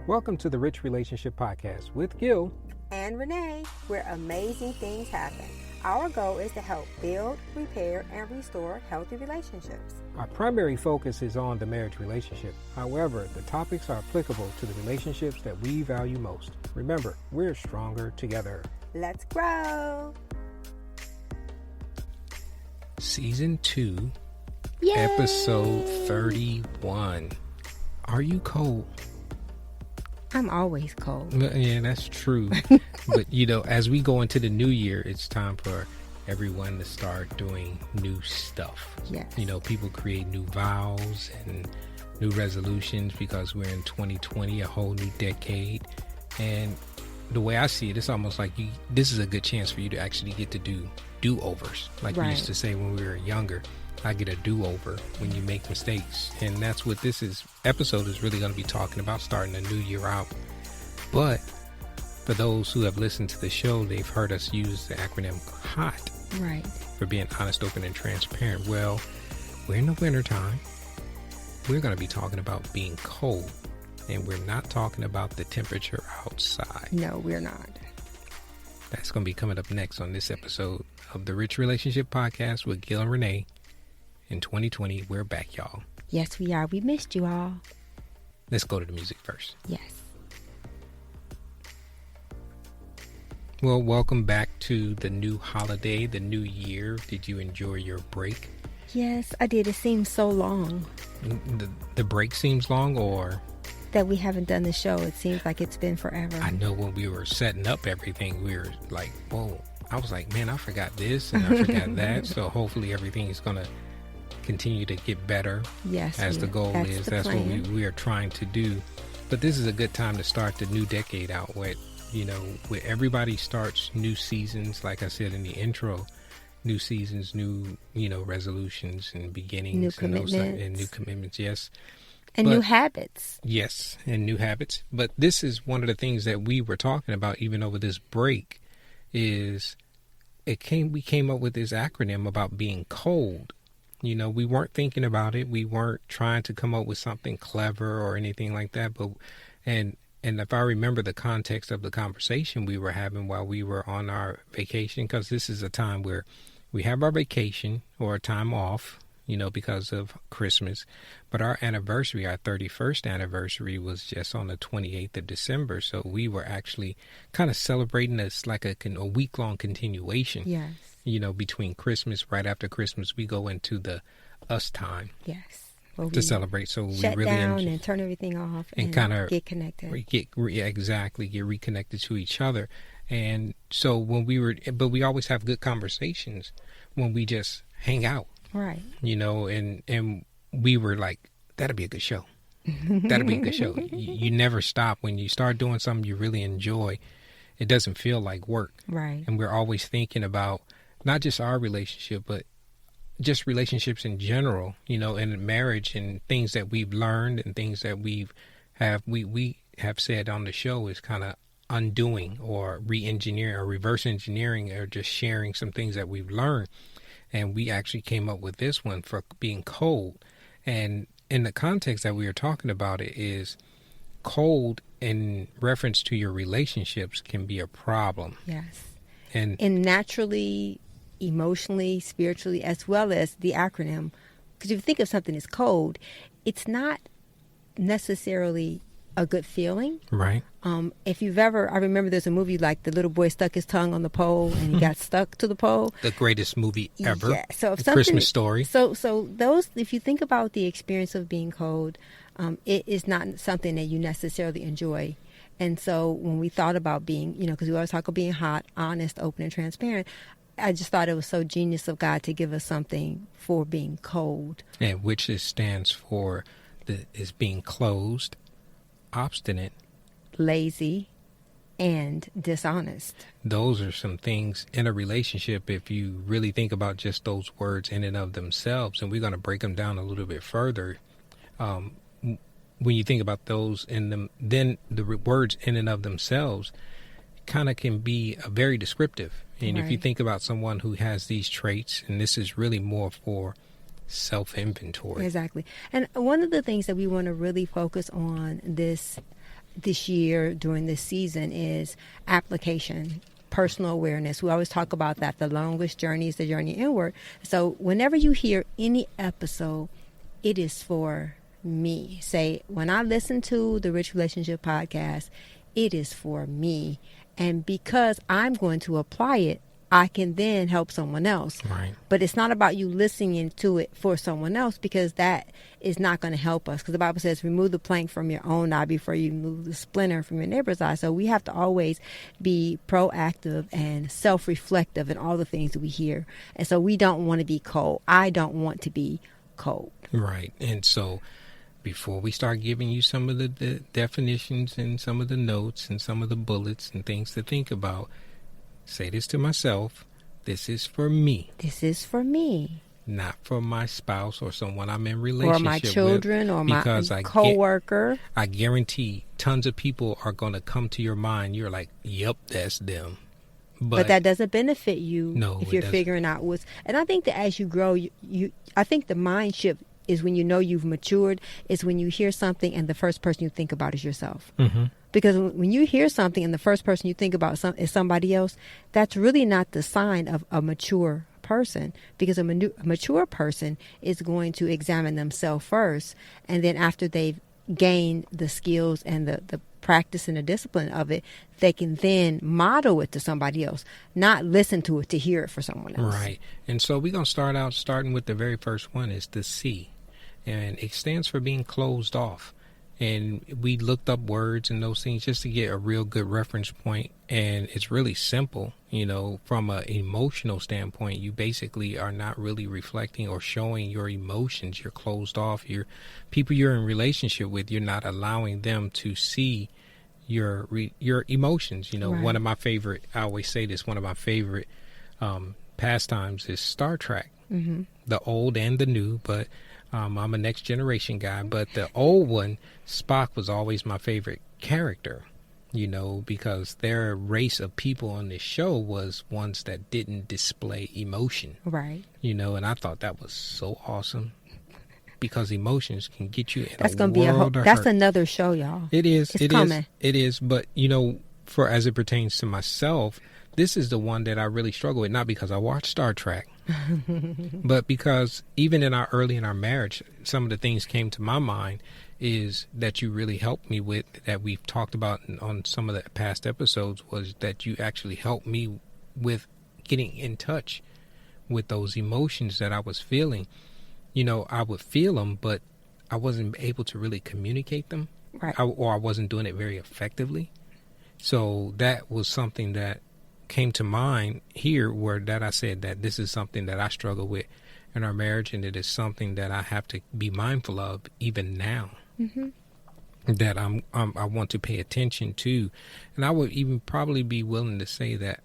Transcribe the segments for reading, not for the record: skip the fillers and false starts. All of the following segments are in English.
Welcome to the Rich Relationship Podcast with Gil and Renee, where amazing things happen. Our goal is to help build, repair, and restore healthy relationships. Our primary focus is on the marriage relationship. However, the topics are applicable to the relationships that we value most. Remember, we're stronger together. Let's grow. Season 2, Yay! Episode 31. Are you cold? I'm always cold. Yeah, that's true. But, as we go into the new year, it's time for everyone to start doing new stuff. Yes. People create new vows and new resolutions because we're in 2020, a whole new decade. And the way I see it, it's almost like this is a good chance for you to actually get to do do-overs. Like we used to say when we were younger. I get a do-over when you make mistakes. And that's what this episode is really going to be talking about, starting a new year out. But for those who have listened to the show, they've heard us use the acronym HOT. Right. For being honest, open, and transparent. Well, we're in the wintertime. We're going to be talking about being cold. And we're not talking about the temperature outside. No, we're not. That's going to be coming up next on this episode of the Rich Relationship Podcast with Gil and Renee. In 2020, we're back, y'all. Yes, we are. We missed you all. Let's go to the music first. Yes. Well, welcome back to the new holiday, the new year. Did you enjoy your break? Yes, I did. It seems so long. The break seems long, or? That we haven't done the show. It seems like it's been forever. I know when we were setting up everything, we were like, whoa. I was like, man, I forgot this and I forgot that. So hopefully everything is going to continue to get better. Yes, as the goal is. That's what we are trying to do. But this is a good time to start the new decade out with, where everybody starts new seasons. Like I said in the intro, new seasons, new, resolutions and beginnings, new commitments. And new commitments. Yes. And new habits. Yes. And new habits. But this is one of the things that we were talking about even over this break is we came up with this acronym about being cold. We weren't thinking about it. We weren't trying to come up with something clever or anything like that. But and if I remember the context of the conversation we were having while we were on our vacation, because this is a time where we have our vacation or a time off, because of Christmas. But our anniversary, our 31st anniversary, was just on the 28th of December. So we were actually kind of celebrating this like a week-long continuation. Yes. Between Christmas, right after Christmas, we go into the us time. Yes. To celebrate. So shut we really down and turn everything off and kind of get connected. Get reconnected to each other. And so we always have good conversations when we just hang out. Right. And we were like, that'll be a good show. That'll be a good show. You never stop. When you start doing something you really enjoy, it doesn't feel like work. Right. And we're always thinking about not just our relationship, but just relationships in general, and marriage and things that we've learned and things that we have said on the show is kind of undoing or re-engineering or reverse engineering or just sharing some things that we've learned. And we actually came up with this one for being cold. And in the context that we were talking about it is cold in reference to your relationships can be a problem. Yes. And naturally, emotionally, spiritually, as well as the acronym. Because if you think of something as cold, it's not necessarily a good feeling. Right. If you've ever, I remember there's a movie like the little boy stuck his tongue on the pole and he got stuck to the pole. The greatest movie ever. Yeah. So if the Christmas Story. So those, if you think about the experience of being cold, it is not something that you necessarily enjoy. And so when we thought about being, because we always talk about being hot, honest, open, and transparent, I just thought it was so genius of God to give us something for being cold. And which stands for is being closed, obstinate, lazy, and dishonest. Those are some things in a relationship if you really think about just those words in and of themselves. And we're going to break them down a little bit further. When you think about those in them, then the words in and of themselves kind of can be very descriptive. And right. If you think about someone who has these traits, and this is really more for self-inventory. Exactly. And one of the things that we want to really focus on this year during this season is application, personal awareness. We always talk about that. The longest journey is the journey inward. So whenever you hear any episode, it is for me. Say, when I listen to the Rich Relationship Podcast, it is for me. And because I'm going to apply it, I can then help someone else. Right. But it's not about you listening to it for someone else, because that is not going to help us. Because the Bible says, remove the plank from your own eye before you remove the splinter from your neighbor's eye. So we have to always be proactive and self-reflective in all the things that we hear. And so we don't want to be cold. I don't want to be cold. Right. And so before we start giving you some of the definitions and some of the notes and some of the bullets and things to think about, say this to myself: this is for me. This is for me. Not for my spouse or someone I'm in relationship with. Or my children or my because coworker. I guarantee tons of people are going to come to your mind. You're like, yep, that's them. But that doesn't benefit you if you're doesn't. figuring out what's... And I think that as you grow, I think the mind shift is when you know you've matured, is when you hear something and the first person you think about is yourself. Mm-hmm. Because when you hear something and the first person you think about is somebody else, that's really not the sign of a mature person. Because a mature person is going to examine themselves first, and then after they've gained the skills and the practice and the discipline of it, they can then model it to somebody else, not listen to it to hear it for someone else. Right. And so we're going to starting with the very first one is the C. And it stands for being closed off. And we looked up words and those things just to get a real good reference point. And it's really simple. You know, from an emotional standpoint, you basically are not really reflecting or showing your emotions. You're closed off. People you're in relationship with, you're not allowing them to see your emotions. You know, Right. One of my favorite, I always say this, one of my favorite pastimes is Star Trek. Mm-hmm. The old and the new, but I'm a next generation guy. But the old one, Spock, was always my favorite character, you know, because their race of people on this show was ones that didn't display emotion. Right. You know, and I thought that was so awesome, because emotions can get you in That's a going to be world of that's hurt. another show, y'all. It is. It's coming. It is. But, you know, for as it pertains to myself, this is the one that I really struggle with, not because I watch Star Trek, but because even in our marriage, some of the things came to my mind is that you really helped me with, that we've talked about on some of the past episodes, was that you actually helped me with getting in touch with those emotions that I was feeling. You know, I would feel them, but I wasn't able to really communicate them, Right. or I wasn't doing it very effectively. So that was something that came to mind here, where that I said that this is something that I struggle with in our marriage, and it is something that I have to be mindful of even now. Mm-hmm. That I want to pay attention to. And I would even probably be willing to say that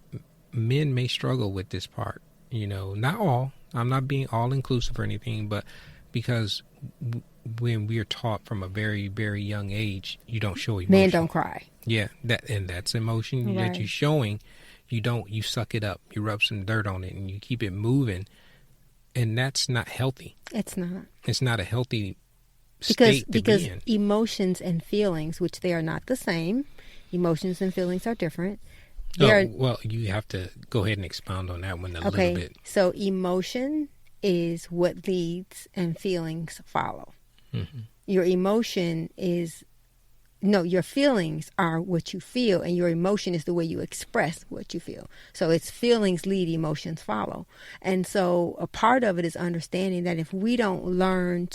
men may struggle with this part. You know, not all. I'm not being all inclusive or anything, but because when we're taught from a very, very young age, you don't show emotion. Men don't cry. Yeah, that's emotion Right. that you're showing. You suck it up. You rub some dirt on it and you keep it moving. And that's not healthy. It's not. It's not a healthy state to because be in. emotions and feelings, which they are not the same, emotions and feelings are different. Well, you have to go ahead and expound on that one a little bit. So emotion is what leads and feelings follow. Mm-hmm. Your emotion is... No, your feelings are what you feel, and your emotion is the way you express what you feel. So it's feelings lead, emotions follow. And so a part of it is understanding that if we don't learn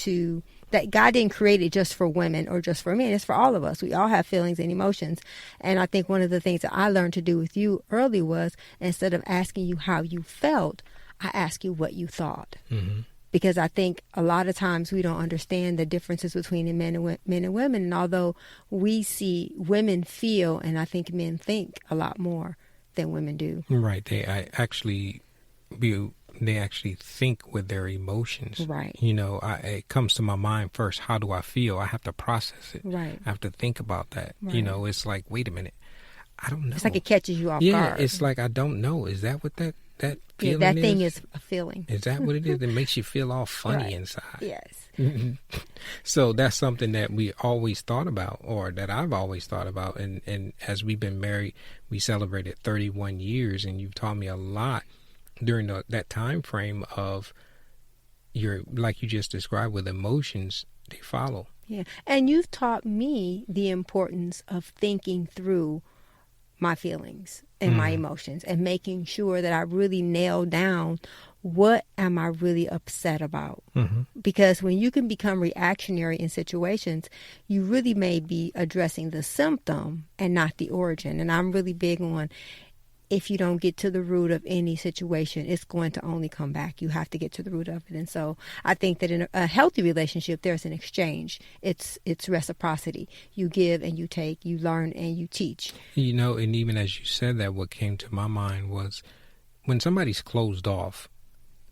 that God didn't create it just for women or just for men, it's for all of us. We all have feelings and emotions. And I think one of the things that I learned to do with you early was, instead of asking you how you felt, I ask you what you thought. Mm-hmm. Because I think a lot of times we don't understand the differences between men and women. And although we see women feel, and I think men think a lot more than women do. Right. They actually think with their emotions. Right. You know, it comes to my mind first. How do I feel? I have to process it. Right. I have to think about that. Right. You know, it's like, wait a minute. I don't know. It's like it catches you off Yeah, guard. it's like, I don't know. Is that what that Yeah, feeling that thing is a feeling. Is that what it is? It makes you feel all funny Right. inside. Yes. So that's something that we always thought about, or that I've always thought about. And as we've been married, we celebrated 31 years, and you've taught me a lot during that time frame of your, like you just described, with emotions, they follow. Yeah. And you've taught me the importance of thinking through my feelings and my emotions and making sure that I really nail down what am I really upset about. Because when you can become reactionary in situations, you really may be addressing the symptom and not the origin. And I'm really big on, if you don't get to the root of any situation, it's going to only come back. You have to get to the root of it. And so I think that in a healthy relationship, there's an exchange. It's reciprocity. You give and you take, you learn and you teach. You know, and even as you said that, what came to my mind was when somebody's closed off,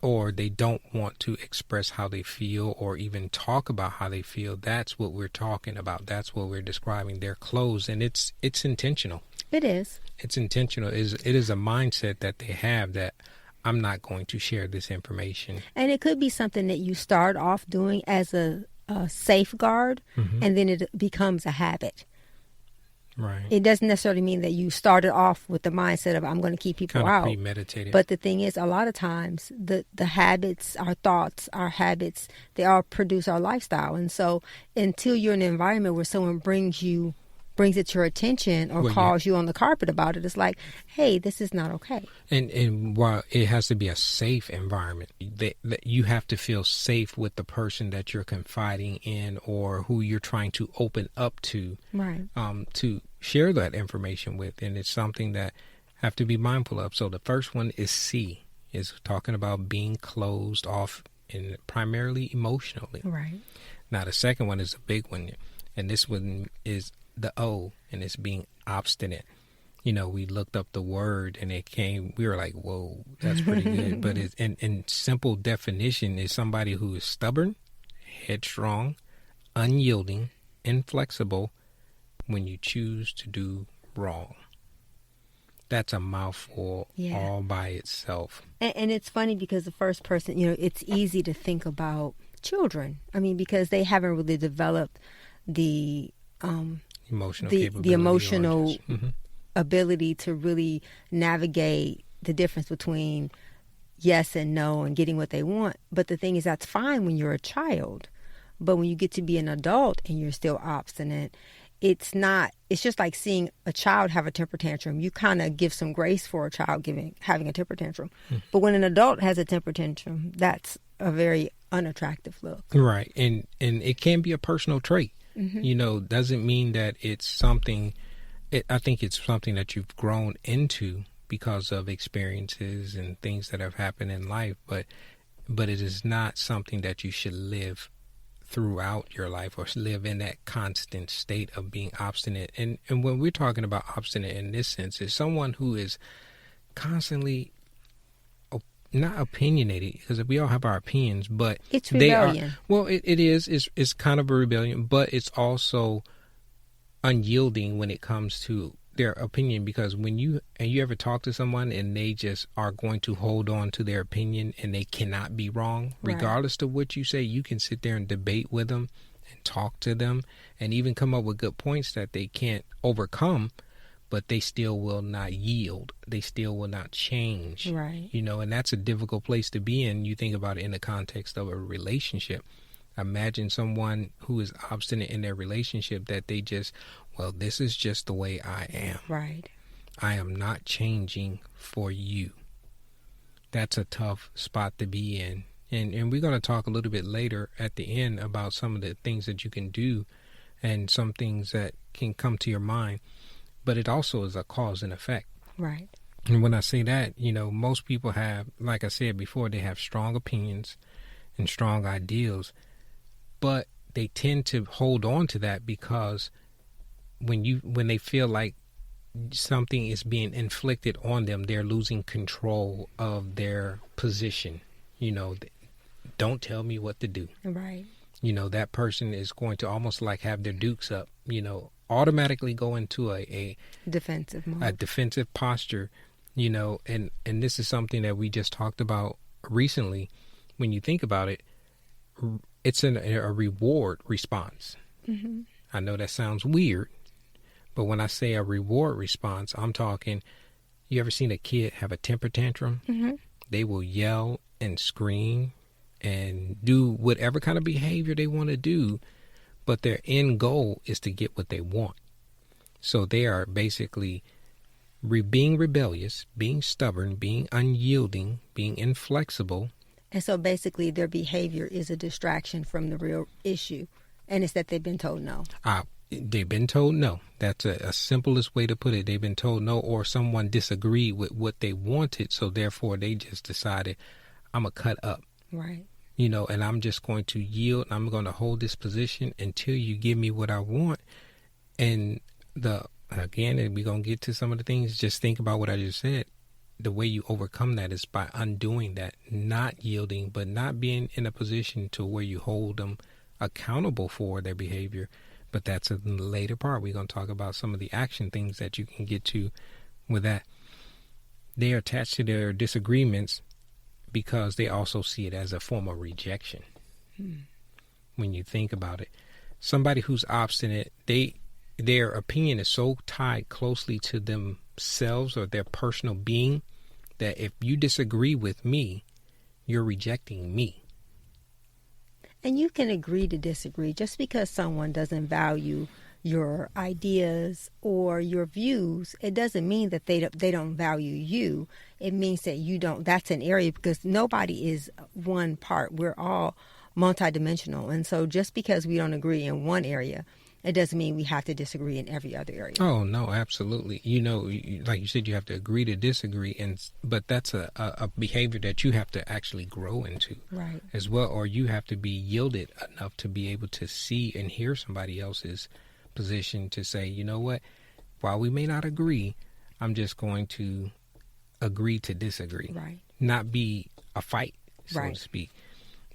or they don't want to express how they feel or even talk about how they feel, that's what we're talking about. That's what we're describing. They're closed, and it's intentional. It is. It's intentional. It is a mindset that they have that I'm not going to share this information. And it could be something that you start off doing as a safeguard, and then it becomes a habit. Right. It doesn't necessarily mean that you started off with the mindset of I'm going to keep people kind of out. Premeditated. But the thing is, a lot of times the habits, our thoughts, our habits, they all produce our lifestyle. And so until you're in an environment where someone brings it to your attention or calls you on the carpet about it, it's like, hey, this is not okay. And while it has to be a safe environment, that you have to feel safe with the person that you're confiding in or who you're trying to open up to, right? To share that information with. And it's something that have to be mindful of. So the first one is C, is talking about being closed off, and primarily emotionally. Right. Now the second one is a big one, and this one is the O, and it's being obstinate. You know, we looked up the word and it came, we were like, whoa, that's pretty good. But it's in simple definition is somebody who is stubborn, headstrong, unyielding, inflexible when you choose to do wrong. That's a mouthful all by itself. And it's funny because the first person, it's easy to think about children. I mean, because they haven't really developed the emotional ability to really navigate the difference between yes and no and getting what they want. But the thing is, that's fine when you're a child. But when you get to be an adult and you're still obstinate, it's just like seeing a child have a temper tantrum. You kind of give some grace for a child having a temper tantrum. But when an adult has a temper tantrum, that's a very unattractive look. Right. And it can be a personal trait. Doesn't mean that it's something, I think it's something that you've grown into because of experiences and things that have happened in life, but it is not something that you should live throughout your life or live in that constant state of being obstinate. And when we're talking about obstinate in this sense, is someone who is constantly not opinionated, because we all have our opinions, but it's rebellion. It's kind of a rebellion, but it's also unyielding when it comes to their opinion, because when you ever talk to someone and they just are going to hold on to their opinion and they cannot be wrong, regardless of what you say, you can sit there and debate with them and talk to them and even come up with good points that they can't overcome, but they still will not yield. They still will not change. Right. And that's a difficult place to be in. You think about it in the context of a relationship. Imagine someone who is obstinate in their relationship, that they just, well, this is just the way I am. Right. I am not changing for you. That's a tough spot to be in. And we're going to talk a little bit later at the end about some of the things that you can do and some things that can come to your mind. But it also is a cause and effect. Right. And when I say that, most people have, like I said before, they have strong opinions and strong ideals, but they tend to hold on to that because when they feel like something is being inflicted on them, they're losing control of their position. Don't tell me what to do. Right. That person is going to almost like have their dukes up, automatically go into a defensive mode. A defensive posture, You know, and this is something that we just talked about recently. When you think about it, it's a reward response. Mm-hmm. I know that sounds weird, but when I say a reward response, I'm talking, you ever seen a kid have a temper tantrum? Mm-hmm. They will yell and scream and do whatever kind of behavior they want to do, but their end goal is to get what they want. So they are basically being rebellious, being stubborn, being unyielding, being inflexible. And so basically their behavior is a distraction from the real issue. And it's that they've been told no. They've been told no. That's a simplest way to put it. They've been told no, or someone disagreed with what they wanted, so therefore they just decided, I'm going to cut up. Right. You know, and I'm just going to yield. I'm going to hold this position until you give me what I want. And again, we're going to get to some of the things. Just think about what I just said. The way you overcome that is by undoing that, not yielding, but not being in a position to where you hold them accountable for their behavior. But that's in the later part. We're going to talk about some of the action things that you can get to with that. They are attached to their disagreements because they also see it as a form of rejection. When you think about it, somebody who's obstinate, their opinion is so tied closely to themselves or their personal being that if you disagree with me, you're rejecting me. And you can agree to disagree. Just because someone doesn't value your ideas or your views, it doesn't mean that they don't value you. It means that you don't. That's an area, because nobody is one part. We're all multidimensional. And so just because we don't agree in one area, it doesn't mean we have to disagree in every other area. Oh, no, absolutely. You know, like you said, you have to agree to disagree, but that's a behavior that you have to actually grow into, right, as well, or you have to be yielded enough to be able to see and hear somebody else's position to say, you know what, while we may not agree, I'm just going to agree to disagree. Right. Not be a fight, so right. to speak.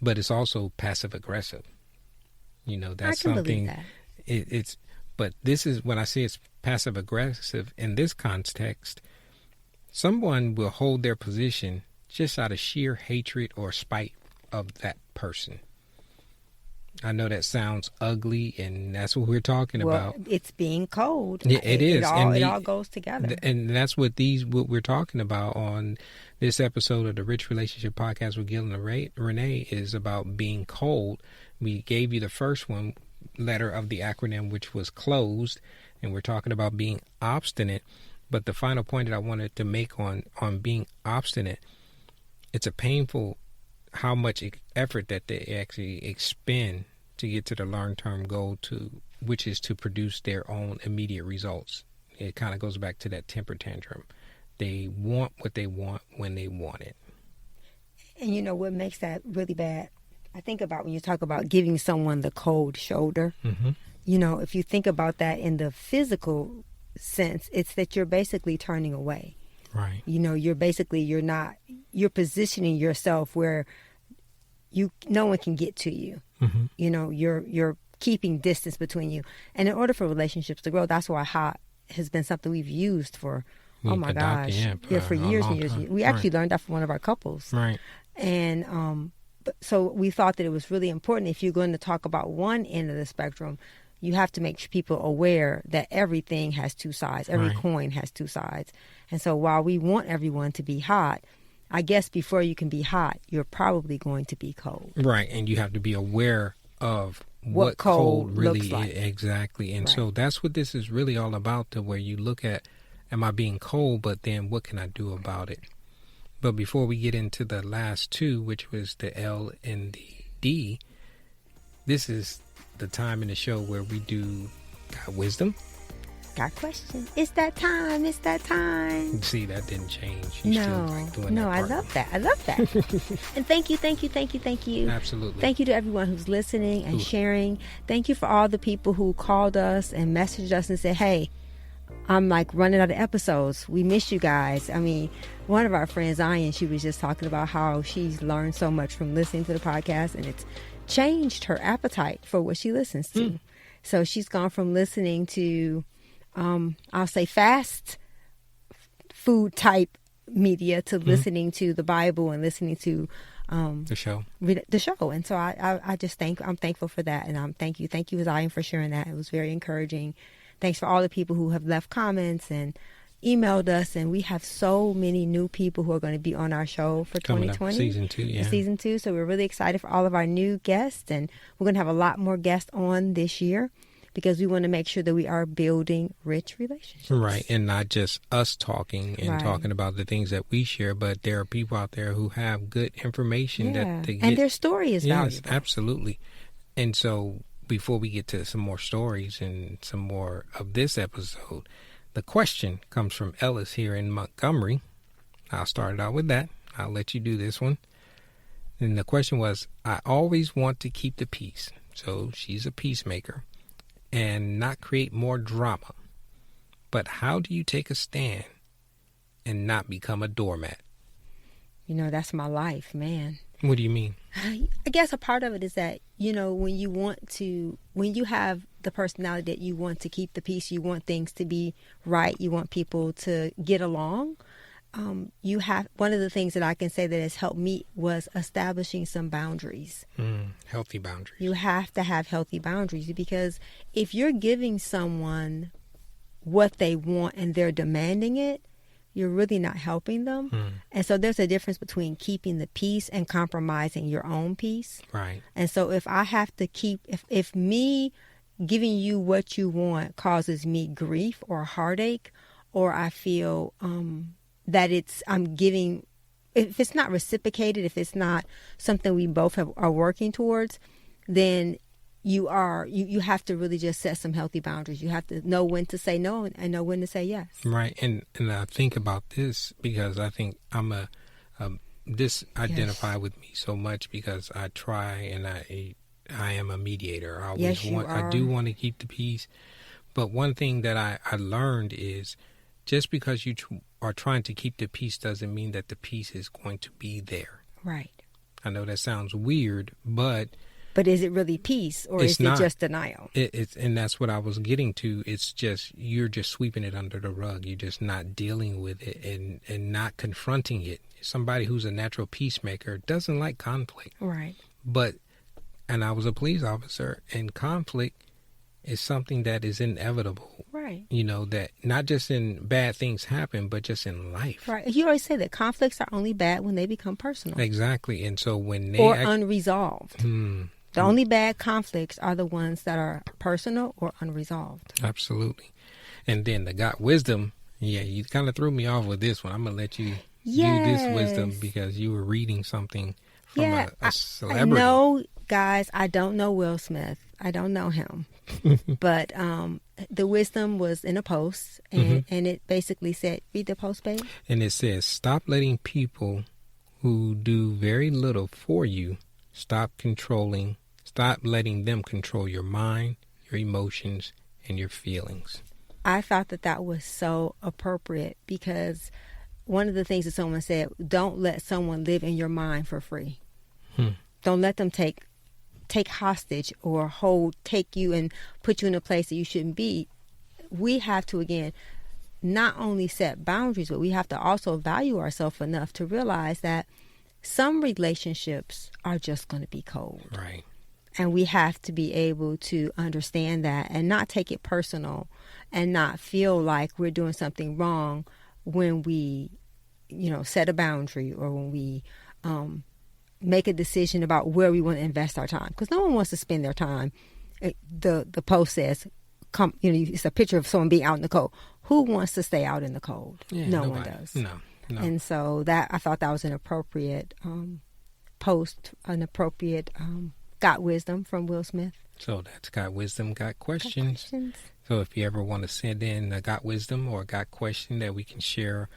But it's also passive aggressive. You know, that's I can something. Believe that. But this is when I say it's passive aggressive in this context. Someone will hold their position just out of sheer hatred or spite of that person. I know that sounds ugly, and that's what we're talking about. It's being cold. Yeah, it is. It all goes together. And that's what we're talking about on this episode of the Rich Relationship Podcast with Gil and Renee is about being cold. We gave you the first letter of the acronym, which was closed, and we're talking about being obstinate. But the final point that I wanted to make on being obstinate, it's a painful how much effort that they actually expend to get to the long-term goal, which is to produce their own immediate results. It kind of goes back to that temper tantrum. They want what they want when they want it. And you know what makes that really bad? I think about when you talk about giving someone the cold shoulder. Mm-hmm. You know, if you think about that in the physical sense, it's that you're basically turning away. Right. You know, you're positioning yourself where no one can get to you. Mm-hmm. You know, you're keeping distance between you. And in order for relationships to grow, that's why hot has been something we've used for, oh my gosh, for years and years. We actually learned that from one of our couples. Right. And so we thought that it was really important, if you're going to talk about one end of the spectrum, you have to make people aware that everything has two sides. Every coin has two sides. And so while we want everyone to be hot, I guess before you can be hot, you're probably going to be cold. Right. And you have to be aware of what cold really looks like. is. Exactly. And so that's what this is really all about, to where you look at, am I being cold? But then what can I do about it? But before we get into the last two, which was the L and the D, this is the time in the show where we do Got Wisdom. Got questions. It's that time. It's that time. See, that didn't change. You still like doing that I part. love that. I love that. And thank you. Absolutely. Thank you to everyone who's listening and sharing. Thank you for all the people who called us and messaged us and said, hey, I'm like running out of episodes. We miss you guys. I mean, one of our friends, Ian, she was just talking about how she's learned so much from listening to the podcast, and it's changed her appetite for what she listens to. So she's gone from listening to, I'll say, fast food type media to listening to the Bible and listening to The show. the show. And so I just I'm thankful for that. And thank you, Zion, for sharing that. It was very encouraging. Thanks for all the people who have left comments and emailed us. And we have so many new people who are going to be on our show for Coming up, 2020. season 2, yeah. Season 2. So we're really excited for all of our new guests. And we're going to have a lot more guests on this year, because we want to make sure that we are building rich relationships. Right, and not just us talking and Right. talking about the things that we share, but there are people out there who have good information that they get. And their story is Yes, valuable. absolutely. And so before we get to some more stories and some more of this episode, the question comes from Ellis here in Montgomery. I'll start it out with that. I'll let you do this one. And the question was, I always want to keep the peace. So she's a peacemaker. And not create more drama. But how do you take a stand and not become a doormat? You know, that's my life, man. What do you mean? I guess a part of it is that, you know, when you have the personality that you want to keep the peace, you want things to be right, you want people to get along. One of the things that I can say that has helped me was establishing some boundaries. Healthy boundaries. You have to have healthy boundaries, because if you're giving someone what they want and they're demanding it, you're really not helping them. And so there's a difference between keeping the peace and compromising your own peace. Right. And so if I have to if me giving you what you want causes me grief or heartache, or I feel that if it's not reciprocated, if it's not something we both are working towards, then you have to really just set some healthy boundaries. You have to know when to say no and know when to say yes. Right. And I think about this because I think I'm this identify with me so much, because I try and I am a mediator. I always I do want to keep the peace. But one thing that I learned is, just because you are trying to keep the peace doesn't mean that the peace is going to be there. Right. I know that sounds weird, but is it really peace, or is it just denial? And that's what I was getting to. It's just, you're just sweeping it under the rug. You're just not dealing with it and not confronting it. Somebody who's a natural peacemaker doesn't like conflict. Right. And I was a police officer, and conflict is something that is inevitable. Right. You know, that not just in bad things happen, but just in life. Right. You always say that conflicts are only bad when they become personal. Exactly. And so when they... unresolved. The only bad conflicts are the ones that are personal or unresolved. Absolutely. And then the God wisdom, you kind of threw me off with this one. I'm going to let you do this wisdom, because you were reading something from a celebrity. I know, guys, I don't know Will Smith. I don't know him. But the wisdom was in a post, and it basically said, read the post, babe. And it says, stop letting people who do very little for you, stop letting them control your mind, your emotions, and your feelings. I thought that was so appropriate, because one of the things that someone said, don't let someone live in your mind for free. Don't let them take hostage or take you and put you in a place that you shouldn't be. We have to, again, not only set boundaries, but we have to also value ourselves enough to realize that some relationships are just going to be cold. Right. And we have to be able to understand that and not take it personal, and not feel like we're doing something wrong when we, set a boundary, or when we make a decision about where we want to invest our time. Because no one wants to spend their time. The post says, it's a picture of someone being out in the cold. Who wants to stay out in the cold? Yeah, no nobody. one does. No. And so I thought that was an appropriate post, an appropriate Got Wisdom from Will Smith. So that's Got Wisdom, Got Questions. So if you ever want to send in a Got Wisdom or a Got Question that we can share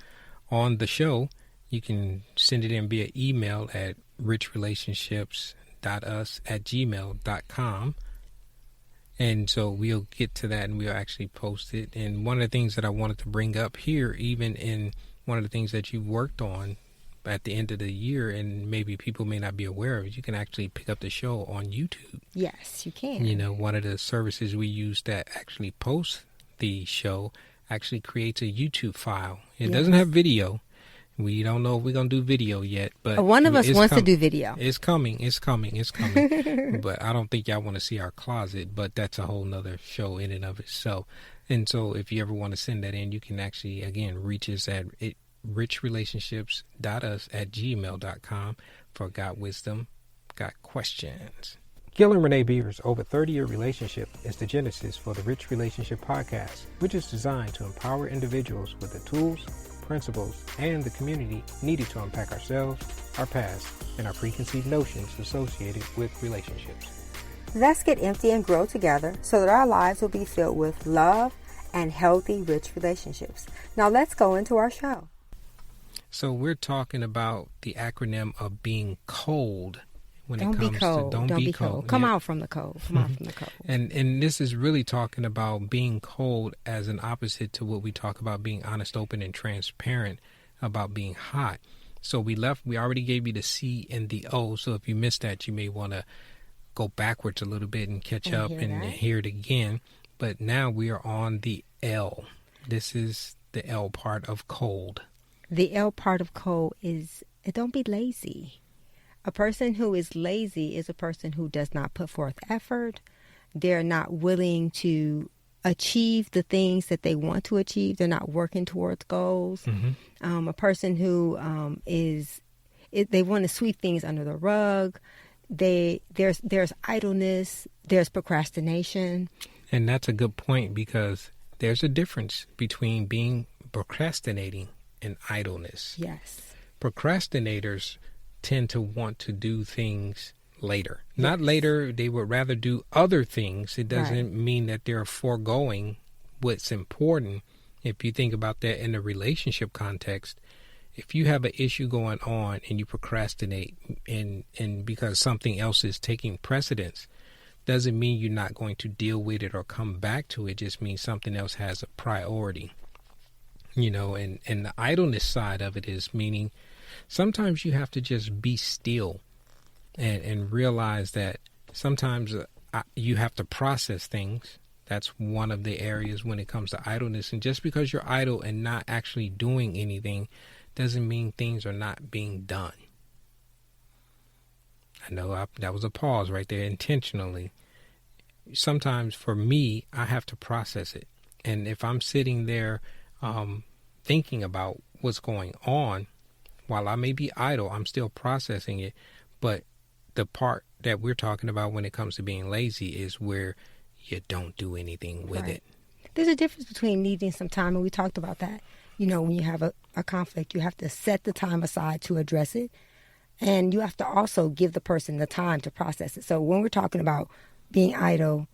on the show, you can send it in via email at richrelationships.us@gmail.com. And so we'll get to that, and we'll actually post it. And one of the things that I wanted to bring up here, even in one of the things that you worked on at the end of the year, and maybe people may not be aware of, you can actually pick up the show on YouTube. Yes, you can. One of the services we use that actually posts the show actually creates a YouTube file. It doesn't have video, We don't know if we're going to do video yet, but One of us wants to do video. It's coming. But I don't think y'all want to see our closet, but that's a whole nother show in and of itself. And so if you ever want to send that in, you can actually, again, reach us at richrelationships.us@gmail.com for Got Wisdom, Got Questions. Gil and Renee Beaver's over 30-year relationship is the genesis for the Rich Relationship Podcast, which is designed to empower individuals with the tools, principles, and the community needed to unpack ourselves, our past, and our preconceived notions associated with relationships. Let's get empty and grow together so that our lives will be filled with love and healthy, rich relationships. Now let's go into our show. So we're talking about the acronym of being cold. Don't be cold. Don't be cold. Come out from the cold. Come out from the cold. And this is really talking about being cold as an opposite to what we talk about being honest, open, and transparent about being hot. So we already gave you the C and the O. So if you missed that, you may want to go backwards a little bit and catch up and hear it again. But now we are on the L. This is the L part of cold. The L part of cold is don't be lazy. A person who is lazy is a person who does not put forth effort. They're not willing to achieve the things that they want to achieve. They're not working towards goals. Mm-hmm. A person who they want to sweep things under the rug. There's idleness. There's procrastination. And that's a good point, because there's a difference between procrastinating and idleness. Yes. Procrastinators tend to want to do things later. Yes. Not later, they would rather do other things. It doesn't mean that they're foregoing what's important. If you think about that in a relationship context, if you have an issue going on and you procrastinate and because something else is taking precedence, doesn't mean you're not going to deal with it or come back to it. It just means something else has a priority. And the idleness side of it is meaning sometimes you have to just be still and realize that sometimes you have to process things. That's one of the areas when it comes to idleness. And just because you're idle and not actually doing anything doesn't mean things are not being done. I know that was a pause right there intentionally. Sometimes for me, I have to process it. And if I'm sitting there thinking about what's going on, while I may be idle, I'm still processing it. But the part that we're talking about when it comes to being lazy is where you don't do anything with it. There's a difference between needing some time, and we talked about that. When you have a conflict, you have to set the time aside to address it. And you have to also give the person the time to process it. So when we're talking about being idle,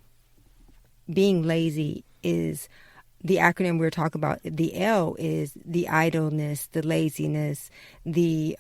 being lazy is the acronym we're talking about. The L is the idleness, the laziness, the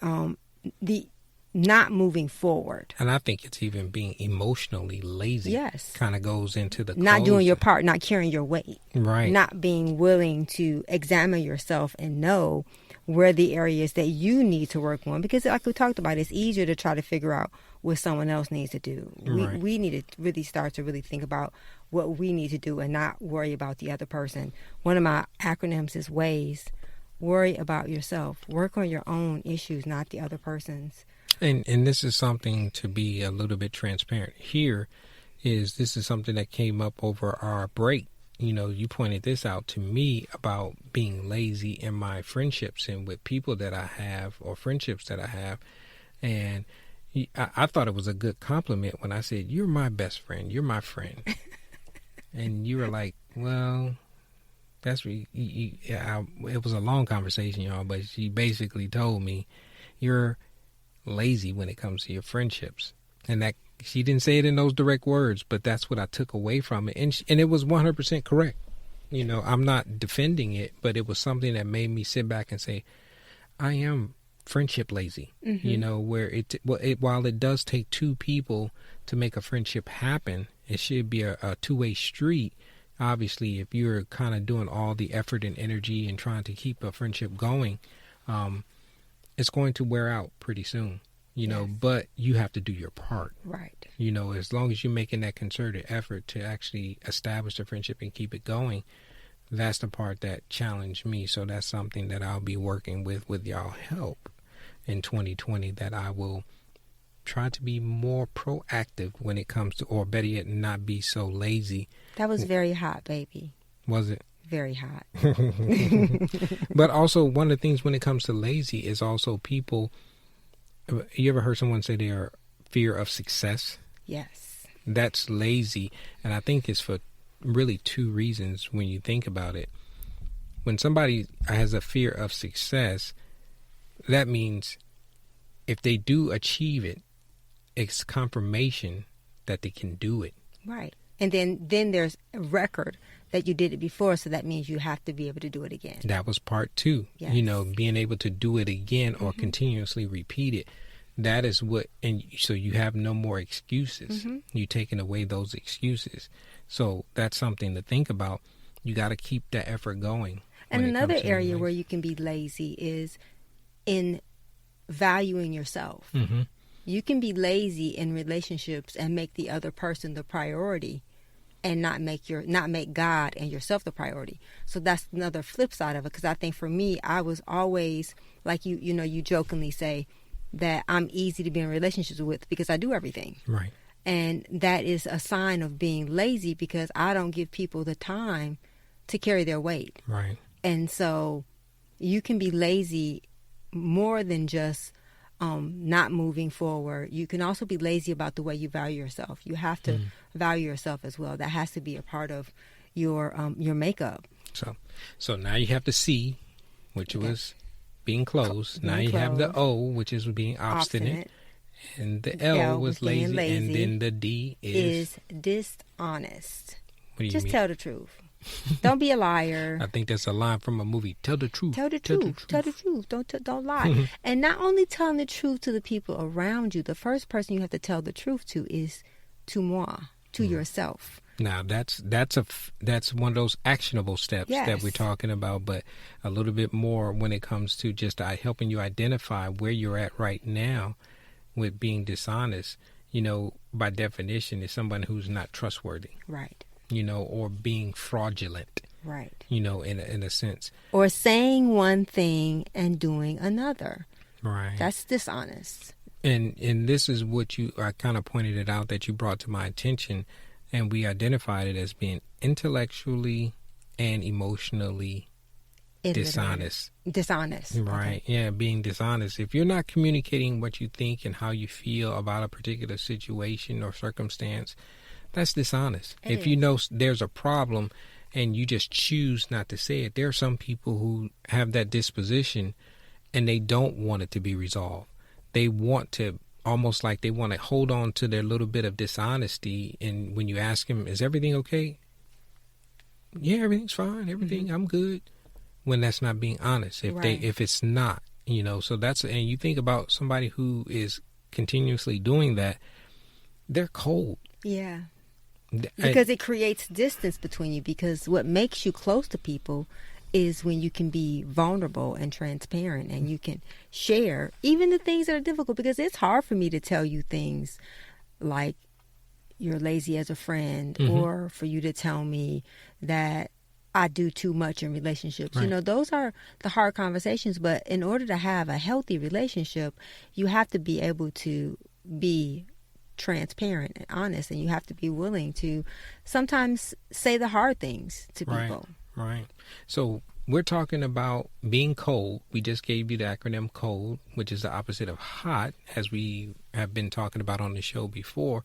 not moving forward. And I think it's even being emotionally lazy. Yes. Kind of goes into the not doing your part, not carrying your weight. Right. Not being willing to examine yourself and know where the areas that you need to work on. Because like we talked about, it's easier to try to figure out what someone else needs to do. We need to really start to really think about what we need to do and not worry about the other person. One of my acronyms is WAYS. Worry about yourself. Work on your own issues, not the other person's. And this is something to be a little bit transparent here. This is something that came up over our break. You pointed this out to me about being lazy in my friendships and with people that I have or friendships that I have. And I thought it was a good compliment when I said, "You're my best friend. You're my friend." And you were like, "Well, that's it was a long conversation, y'all, but she basically told me you're lazy when it comes to your friendships." And that she didn't say it in those direct words, but that's what I took away from it. And it was 100% correct. I'm not defending it, but it was something that made me sit back and say, I am friendship lazy. Mm-hmm. While it does take two people to make a friendship happen, it should be a two-way street. Obviously, if you're kind of doing all the effort and energy and trying to keep a friendship going, it's going to wear out pretty soon. But you have to do your part. Right. As long as you're making that concerted effort to actually establish a friendship and keep it going, that's the part that challenged me. So that's something that I'll be working with y'all help in 2020, that I will try to be more proactive when it comes to, or better yet, not be so lazy. That was very hot, baby. Was it? Very hot. But also, one of the things when it comes to lazy is also people, you ever heard someone say they are fear of success? Yes. That's lazy. And I think it's for really two reasons when you think about it. When somebody has a fear of success, that means if they do achieve it, it's confirmation that they can do it. Right. And then there's a record that you did it before, so that means you have to be able to do it again. That was part two. Yes. You know, being able to do it again or continuously repeat it. That is what, and so you have no more excuses. You're taking away those excuses. So that's something to think about. You got to keep that effort going. And another area where you can be lazy is in valuing yourself. You can be lazy in relationships and make the other person the priority, and not make God and yourself the priority. So that's another flip side of it. Because I think for me, I was always like you jokingly say that I'm easy to be in relationships with because I do everything. Right. And that is a sign of being lazy, because I don't give people the time to carry their weight. Right. And so you can be lazy more than just not moving forward. You can also be lazy about the way you value yourself. You have to value yourself as well. That has to be a part of your makeup. So now you have the C, which was being closed. Now you have the O, which is being obstinate. And the L was lazy. And then the D is dishonest. What do you Just mean? tell the truth. Don't be a liar. I think that's a line from a movie. Tell the truth. Tell the truth. Tell the truth. Don't lie. And not only telling the truth to the people around you, the first person you have to tell the truth to is to yourself. Now that's one of those actionable steps that we're talking about, but a little bit more when it comes to just helping you identify where you're at right now with being dishonest. You know, by definition, is someone who's not trustworthy. Right. You know, or being fraudulent. Right. You know, in a sense. Or saying one thing and doing another. Right. That's dishonest. And this is what I kind of pointed it out that you brought to my attention, and we identified it as being intellectually and emotionally dishonest. Dishonest. Right. Okay. Yeah, being dishonest. If you're not communicating what you think and how you feel about a particular situation or circumstance, that's dishonest. If you know there's a problem and you just choose not to say it, there are some people who have that disposition and they don't want it to be resolved. They want to, almost like they want to hold on to their little bit of dishonesty. And when you ask them, is everything okay? Yeah, everything's fine. Everything, I'm good. When that's not being honest. If it's not, you know, so that's, and you think about somebody who is continuously doing that, they're cold. Yeah. Because it creates distance between you, because what makes you close to people is when you can be vulnerable and transparent and you can share even the things that are difficult, because it's hard for me to tell you things like you're lazy as a friend or for you to tell me that I do too much in relationships. Right. You know, those are the hard conversations, but in order to have a healthy relationship, you have to be able to be transparent and honest, and you have to be willing to sometimes say the hard things to people. Right. So we're talking about being cold. We just gave you the acronym COLD, which is the opposite of hot, as we have been talking about on the show before.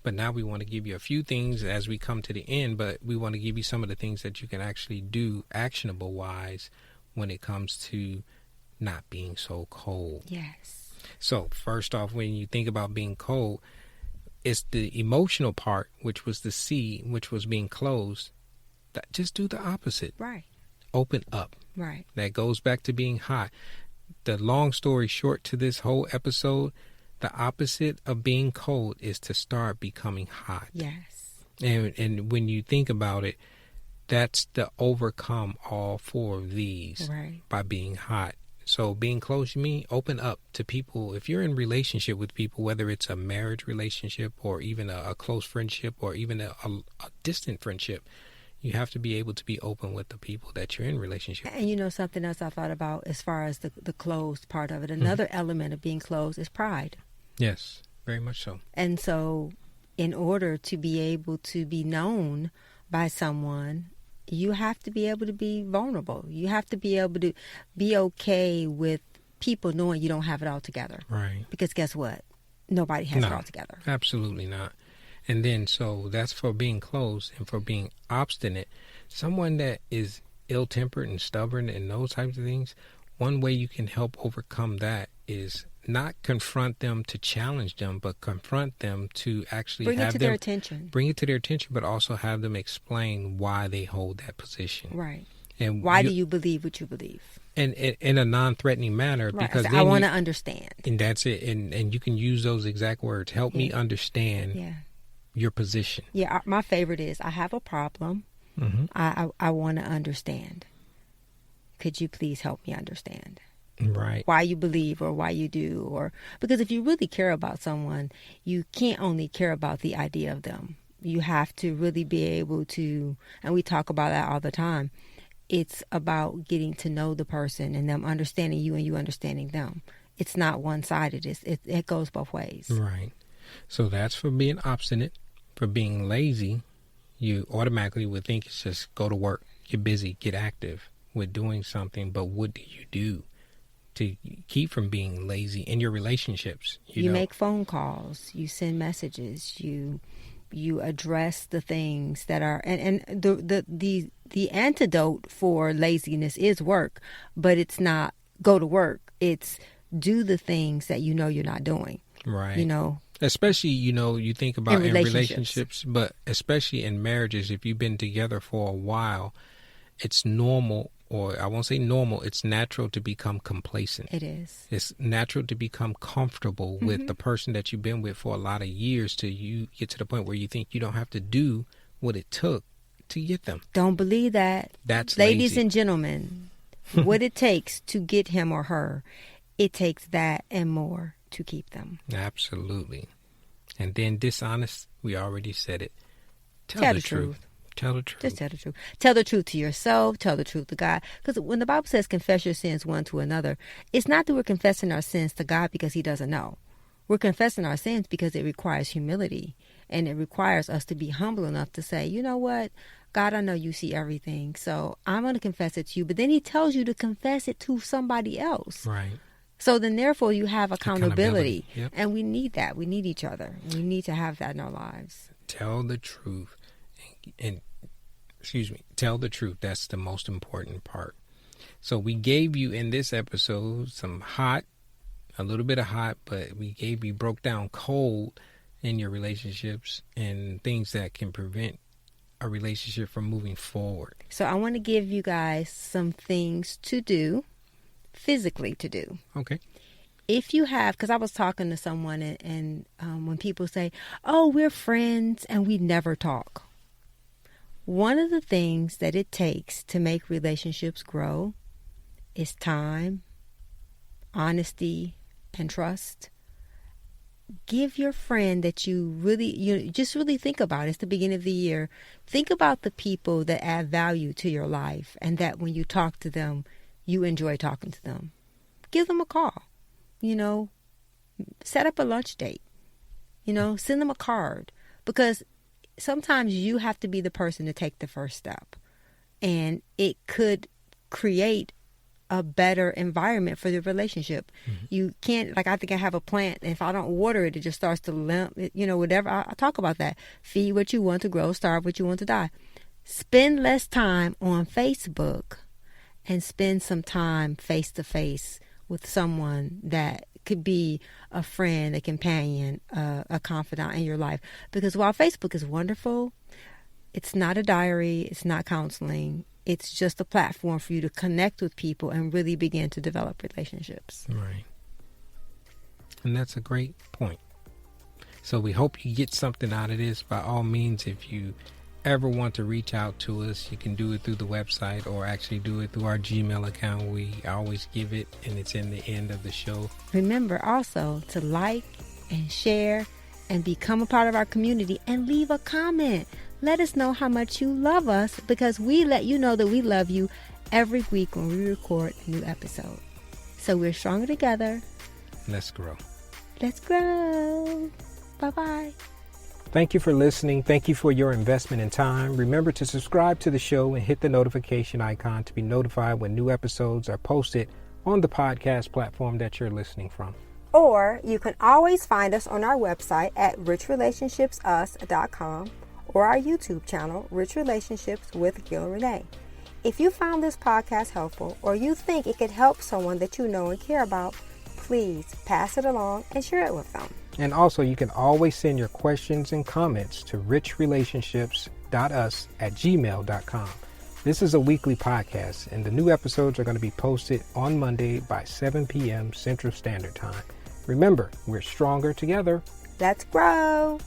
But now we want to give you a few things as we come to the end, but we want to give you some of the things that you can actually do actionable wise when it comes to not being so cold. Yes. So first off, when you think about being cold, it's the emotional part, which was the C, which was being closed. Just do the opposite. Right. Open up. Right. That goes back to being hot. The long story short to this whole episode, the opposite of being cold is to start becoming hot. Yes. And when you think about it, that's to overcome all four of these by being hot. So being close, you mean open up to people. If you're in relationship with people, whether it's a marriage relationship or even a close friendship or even a distant friendship, You have to be able to be open with the people that you're in relationship with. And you know, something else I thought about as far as the closed part of it, another element of being closed is pride. Yes, very much so. And so in order to be able to be known by someone, you have to be able to be vulnerable. You have to be able to be okay with people knowing you don't have it all together. Right. Because guess what? Nobody has it all together. Absolutely not. And then, so that's for being closed. And for being obstinate, someone that is ill-tempered and stubborn and those types of things, one way you can help overcome that is not confront them to challenge them, but confront them to actually bring have it to them, their attention. Bring it to their attention, but also have them explain why they hold that position. Right. And why do you believe what you believe? And in a non-threatening manner, right. because I want to understand. And that's it. And you can use those exact words. Help me understand your position. Yeah, my favorite is, I have a problem. I want to understand. Could you please help me understand? Right. Why you believe or why you do, or because if you really care about someone, you can't only care about the idea of them. You have to really be able to, and we talk about that all the time. It's about getting to know the person and them understanding you and you understanding them. It's not one-sided. It goes both ways. Right. So that's for being obstinate. For being lazy, you automatically would think it's just go to work, get busy, get active with doing something. But what do you do to keep from being lazy in your relationships? You make phone calls, you send messages, you address the things that are, and the antidote for laziness is work, but it's not go to work. It's do the things that you know you're not doing. Right. You know. Especially, you think about in relationships, but especially in marriages, if you've been together for a while, it's normal, or I won't say normal, it's natural to become complacent. It is. It's natural to become comfortable with the person that you've been with for a lot of years till you get to the point where you think you don't have to do what it took to get them. Don't believe that. That's ladies lazy. And gentlemen, what it takes to get him or her, it takes that and more to keep them. Absolutely. And then dishonest, we already said it. Tell the truth. Tell the truth. Just tell the truth. Tell the truth to yourself. Tell the truth to God. Because when the Bible says confess your sins one to another, it's not that we're confessing our sins to God because he doesn't know. We're confessing our sins because it requires humility. And it requires us to be humble enough to say, you know what? God, I know you see everything. So I'm going to confess it to you. But then he tells you to confess it to somebody else. Right. So then, therefore, you have accountability. Yep. And we need that. We need each other. We need to have that in our lives. Tell the truth. And tell the truth. That's the most important part. So we gave you in this episode a little bit of hot, but we broke down cold in your relationships and things that can prevent a relationship from moving forward. So I want to give you guys some things to do. Physically to do. Okay. If you have, because I was talking to someone and when people say, oh, we're friends and we never talk. One of the things that it takes to make relationships grow is time, honesty, and trust. Give your friend that you just really think about. It's the beginning of the year. Think about the people that add value to your life and that when you talk to them, you enjoy talking to them. Give them a call. Set up a lunch date. Send them a card. Because sometimes you have to be the person to take the first step. And it could create a better environment for the relationship. Mm-hmm. You can't, I think I have a plant, and if I don't water it, it just starts to limp, whatever. I talk about that. Feed what you want to grow, starve what you want to die. Spend less time on Facebook and spend some time face-to-face with someone that could be a friend, a companion, a confidant in your life. Because while Facebook is wonderful, it's not a diary, it's not counseling. It's just a platform for you to connect with people and really begin to develop relationships. Right. And that's a great point. So we hope you get something out of this. By all means, if you ever want to reach out to us, you can do it through the website or actually do it through our Gmail account. We always give it, and it's in the end of the show. Remember also to like and share and become a part of our community and leave a comment. let us know how much you love us, because we let you know that we love you every week when we record a new episode. So we're stronger together. Let's grow. Let's grow. Bye-bye. Thank you for listening. Thank you for your investment in time. Remember to subscribe to the show and hit the notification icon to be notified when new episodes are posted on the podcast platform that you're listening from. Or you can always find us on our website at richrelationshipsus.com or our YouTube channel, Rich Relationships with Gil and Renee. If you found this podcast helpful, or you think it could help someone that you know and care about, please pass it along and share it with them. And also, you can always send your questions and comments to richrelationships.us@gmail.com. This is a weekly podcast, and the new episodes are going to be posted on Monday by 7 p.m. Central Standard Time. Remember, we're stronger together. Let's grow.